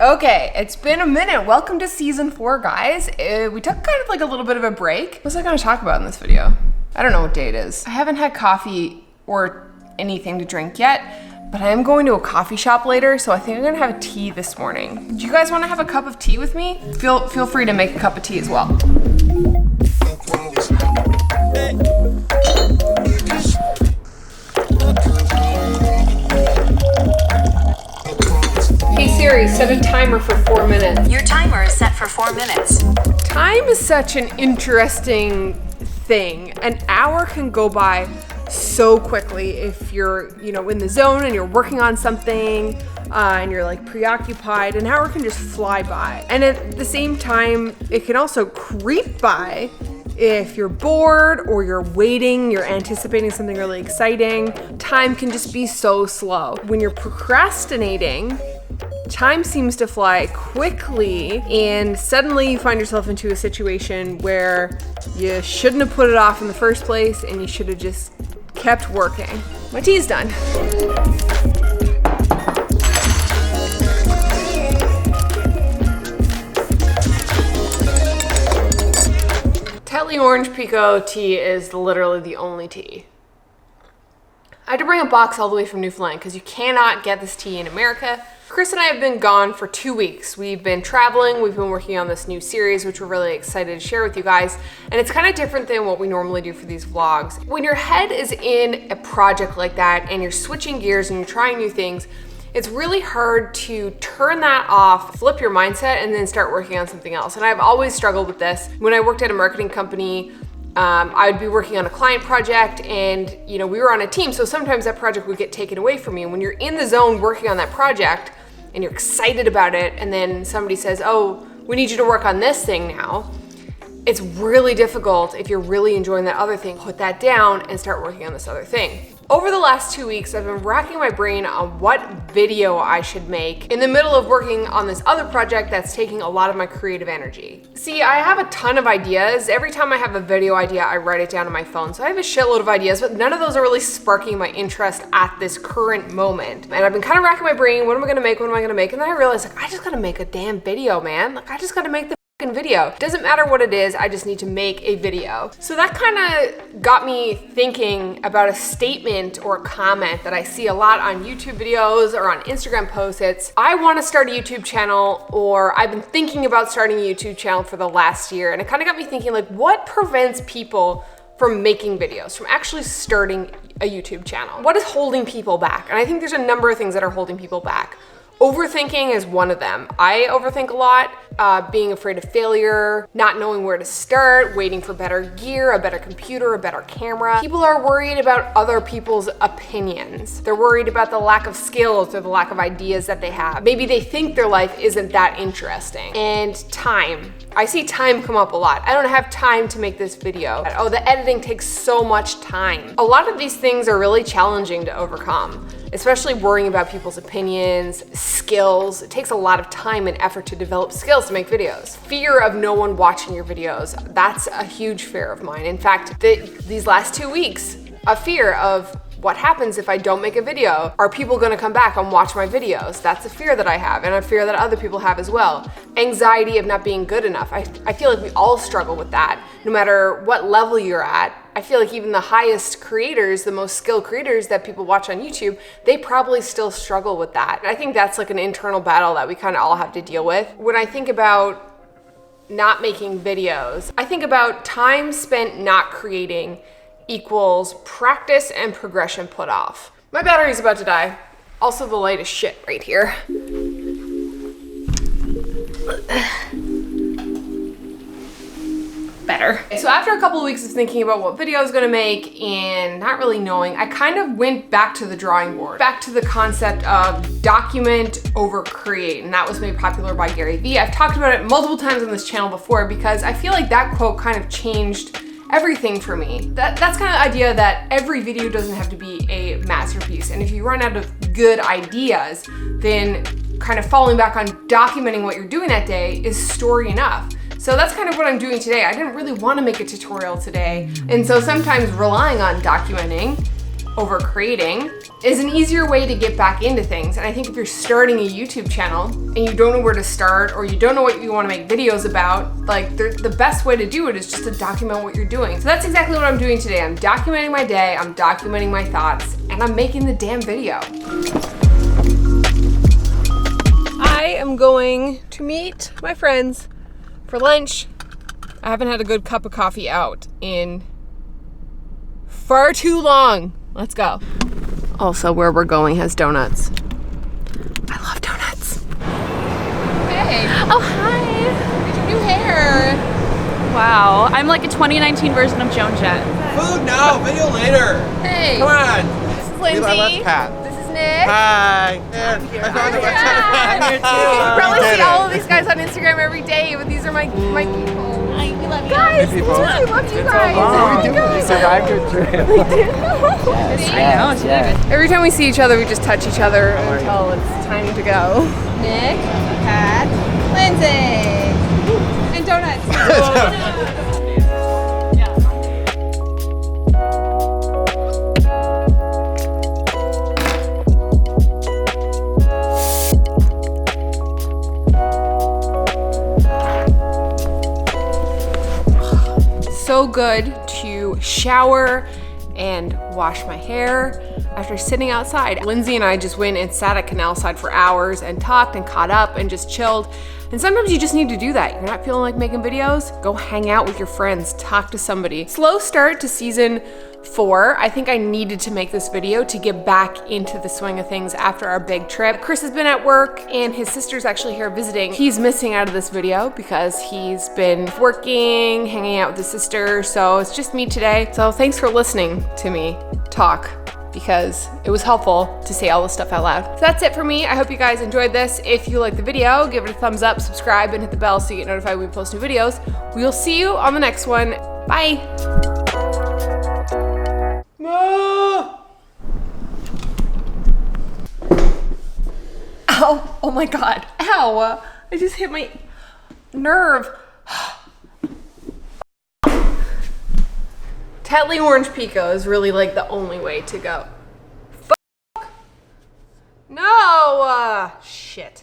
Okay, it's been a minute. Welcome to season 4, guys. We took kind of like a little bit of a break. What was I gonna talk about in this video? I don't know what day it is. I haven't had coffee or anything to drink yet, but I am going to a coffee shop later, so I think I'm gonna have a tea this morning. Do you guys wanna have a cup of tea with me? Feel free to make a cup of tea as well. Hey Siri, set a timer for 4 minutes. Your timer is set for 4 minutes. Time is such an interesting thing. An hour can go by so quickly if you're, in the zone and you're working on something and you're like preoccupied. An hour can just fly by. And at the same time, it can also creep by if you're bored or you're waiting, you're anticipating something really exciting. Time can just be so slow. When you're procrastinating, time seems to fly quickly, and suddenly you find yourself into a situation where you shouldn't have put it off in the first place and you should have just kept working. My tea's done. Tetley Orange Pekoe tea is literally the only tea. I had to bring a box all the way from Newfoundland because you cannot get this tea in America. Chris and I have been gone for 2 weeks. We've been traveling, we've been working on this new series, which we're really excited to share with you guys. And it's kind of different than what we normally do for these vlogs. When your head is in a project like that and you're switching gears and you're trying new things, it's really hard to turn that off, flip your mindset, and then start working on something else. And I've always struggled with this. When I worked at a marketing company, I would be working on a client project and, we were on a team. So sometimes that project would get taken away from you. And when you're in the zone working on that project and you're excited about it, and then somebody says, oh, we need you to work on this thing now, it's really difficult if you're really enjoying that other thing, put that down and start working on this other thing. Over the last 2 weeks, I've been racking my brain on what video I should make in the middle of working on this other project that's taking a lot of my creative energy. See, I have a ton of ideas. Every time I have a video idea, I write it down on my phone. So I have a shitload of ideas, but none of those are really sparking my interest at this current moment. And I've been kind of racking my brain, what am I gonna make? And then I realized, I just gotta make a damn video, man. I just gotta make the video. Doesn't matter what it is, I just need to make a video. So that kind of got me thinking about a statement or a comment that I see a lot on YouTube videos or on Instagram posts. It's, I want to start a YouTube channel, or I've been thinking about starting a YouTube channel for the last year. And it kind of got me thinking, like, what prevents people from making videos, from actually starting a YouTube channel? What is holding people back? And I think there's a number of things that are holding people back. Overthinking is one of them. I overthink a lot, being afraid of failure, not knowing where to start, waiting for better gear, a better computer, a better camera. People are worried about other people's opinions. They're worried about the lack of skills or the lack of ideas that they have. Maybe they think their life isn't that interesting. And time. I see time come up a lot. I don't have time to make this video. Oh, the editing takes so much time. A lot of these things are really challenging to overcome, especially worrying about people's opinions, skills. It takes a lot of time and effort to develop skills to make videos. Fear of no one watching your videos. That's a huge fear of mine. In fact, these last 2 weeks, a fear of what happens if I don't make a video? Are people gonna come back and watch my videos? That's a fear that I have, and a fear that other people have as well. Anxiety of not being good enough. I feel like we all struggle with that, no matter what level you're at. I feel like even the highest creators, the most skilled creators that people watch on YouTube, they probably still struggle with that. And I think that's like an internal battle that we kind of all have to deal with. When I think about not making videos, I think about time spent not creating equals practice and progression put off. My battery's about to die. Also, the light is shit right here. Better. So after a couple of weeks of thinking about what video I was gonna make and not really knowing, I kind of went back to the drawing board, back to the concept of document over create, and that was made popular by Gary Vee. I've talked about it multiple times on this channel before because I feel like that quote kind of changed everything for me. That's kind of the idea that every video doesn't have to be a masterpiece. And if you run out of good ideas, then kind of falling back on documenting what you're doing that day is story enough. So that's kind of what I'm doing today. I didn't really want to make a tutorial today. And so sometimes relying on documenting over creating is an easier way to get back into things. And I think if you're starting a YouTube channel and you don't know where to start, or you don't know what you want to make videos about, like the best way to do it is just to document what you're doing. So that's exactly what I'm doing today. I'm documenting my day, I'm documenting my thoughts, and I'm making the damn video. I am going to meet my friends for lunch. I haven't had a good cup of coffee out in far too long. Let's go. Also, where we're going has donuts. I love donuts. Hey. Oh, hi. Look at your new hair. Wow. I'm like a 2019 version of Joan Jett. Food now, video later. Hey. Come on. This is Lindsay. That's Pat. This is Nick. Hi. I'm here You probably see all of these guys on Instagram every day, but these are my people. We love you. Guys, people. I love you guys. long. Oh my God. You survived your trip. I know, it's really good. Every time we see each other, we just touch each other until it's time to go. Nick, Pat, Lindsay, and donuts. So good to shower and wash my hair after sitting outside. Lindsay and I just went and sat at Canalside for hours and talked and caught up and just chilled. And sometimes you just need to do that. You're not feeling like making videos? Go hang out with your friends, talk to somebody. Slow start to season 4. I think I needed to make this video to get back into the swing of things after our big trip. Chris has been at work and his sister's actually here visiting. He's missing out of this video because he's been working, hanging out with his sister, so it's just me today. So thanks for listening to me talk, because it was helpful to say all this stuff out loud. So that's it for me. I hope you guys enjoyed this. If you liked the video, give it a thumbs up, subscribe, and hit the bell so you get notified when we post new videos. We will see you on the next one. Bye. Ow, oh my God, ow. I just hit my nerve. Tetley Orange Pico is really like the only way to go. Fuck. No, shit.